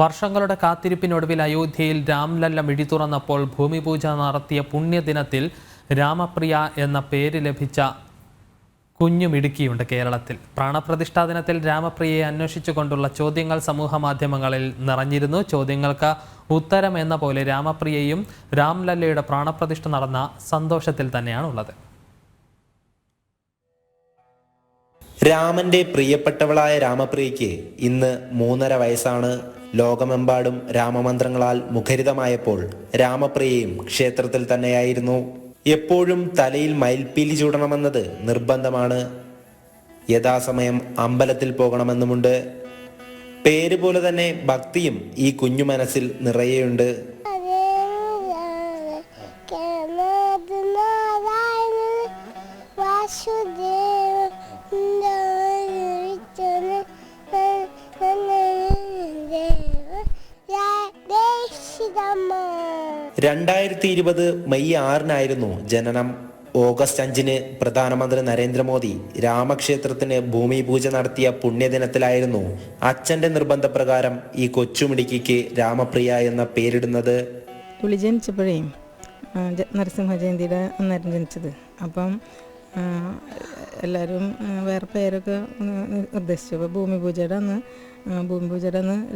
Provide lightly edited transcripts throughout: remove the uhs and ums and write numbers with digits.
വർഷങ്ങളുടെ കാത്തിരിപ്പിനൊടുവിൽ അയോധ്യയിൽ രാംലല്ല മിഴി തുറന്നപ്പോൾ ഭൂമിപൂജ നടത്തിയ പുണ്യദിനത്തിൽ രാമപ്രിയ എന്ന പേര് ലഭിച്ച കുഞ്ഞുമിടുക്കിയുണ്ട് കേരളത്തിൽ. പ്രാണപ്രതിഷ്ഠാ ദിനത്തിൽ രാമപ്രിയയെ അന്വേഷിച്ചുകൊണ്ടുള്ള ചോദ്യങ്ങൾ സമൂഹ മാധ്യമങ്ങളിൽ നിറഞ്ഞിരുന്നു. ചോദ്യങ്ങൾക്ക് ഉത്തരം എന്ന പോലെ രാമപ്രിയയും രാംലല്ലയുടെ പ്രാണപ്രതിഷ്ഠ നടന്ന സന്തോഷത്തിൽ തന്നെയാണുള്ളത്. രാമന്റെ പ്രിയപ്പെട്ടവളായ രാമപ്രിയയ്ക്ക് ഇന്ന് 3.5 വയസ്സാണ്. ലോകമെമ്പാടും രാമമന്ത്രങ്ങളാൽ മുഖരിതമായപ്പോൾ രാമപ്രിയയും ക്ഷേത്രത്തിൽ തന്നെയായിരുന്നു. എപ്പോഴും തലയിൽ മയിൽപ്പീലി ചൂടണമെന്നത് നിർബന്ധമാണ്. യഥാസമയം അമ്പലത്തിൽ പോകണമെന്നുമുണ്ട്. പേര് പോലെ തന്നെ ഭക്തിയും ഈ കുഞ്ഞു മനസ്സിൽ നിറയെയുണ്ട്. (2020) മെയ് 6 ജനനം. ഓഗസ്റ്റ് 5 പ്രധാനമന്ത്രി നരേന്ദ്രമോദി രാമക്ഷേത്രത്തിന് ഭൂമി പൂജ നടത്തിയ പുണ്യദിനത്തിലായിരുന്നു അച്ഛന്റെ നിർബന്ധപ്രകാരം ഈ കൊച്ചുമിടുക്കിക്ക് രാമപ്രിയ എന്ന പേരിടുന്നത്. പുള്ളി ജനിച്ചപ്പോഴേ നരസിംഹ ജയന്തിയുടെ അന്നേരം ജനിച്ചത്. അപ്പം എല്ലാവരും വേറെ പേരൊക്കെ നിർദ്ദേശിച്ചു. അപ്പോൾ ഭൂമി പൂജയുടെ അന്ന്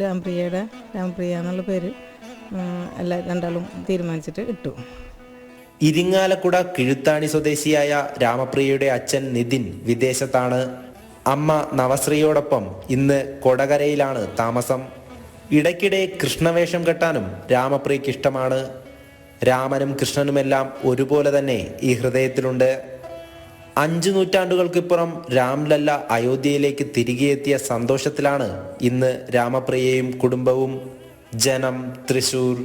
രാമപ്രിയ എന്നുള്ള പേര് രണ്ടാളും തീരുമാനിച്ചിട്ട് ഇട്ടു. ഇരിങ്ങാലക്കുട കിഴുത്താണി സ്വദേശിയായ രാമപ്രിയയുടെ അച്ഛൻ നിതിൻ വിദേശത്താണ്. അമ്മ നവശ്രീയോടൊപ്പം ഇന്ന് കൊടകരയിലാണ് താമസം. ഇടയ്ക്കിടെ കൃഷ്ണവേഷം കെട്ടാനും രാമപ്രിയയ്ക്ക് ഇഷ്ടമാണ്. രാമനും കൃഷ്ണനുമെല്ലാം ഒരുപോലെ തന്നെ ഈ ഹൃദയത്തിലുണ്ട്. 5 നൂറ്റാണ്ടുകൾക്കിപ്പുറം രാംലല്ല അയോധ്യയിലേക്ക് തിരികെ എത്തിയ സന്തോഷത്തിലാണ് ഇന്ന് രാമപ്രിയയും കുടുംബവും. ജനം, തൃശൂർ.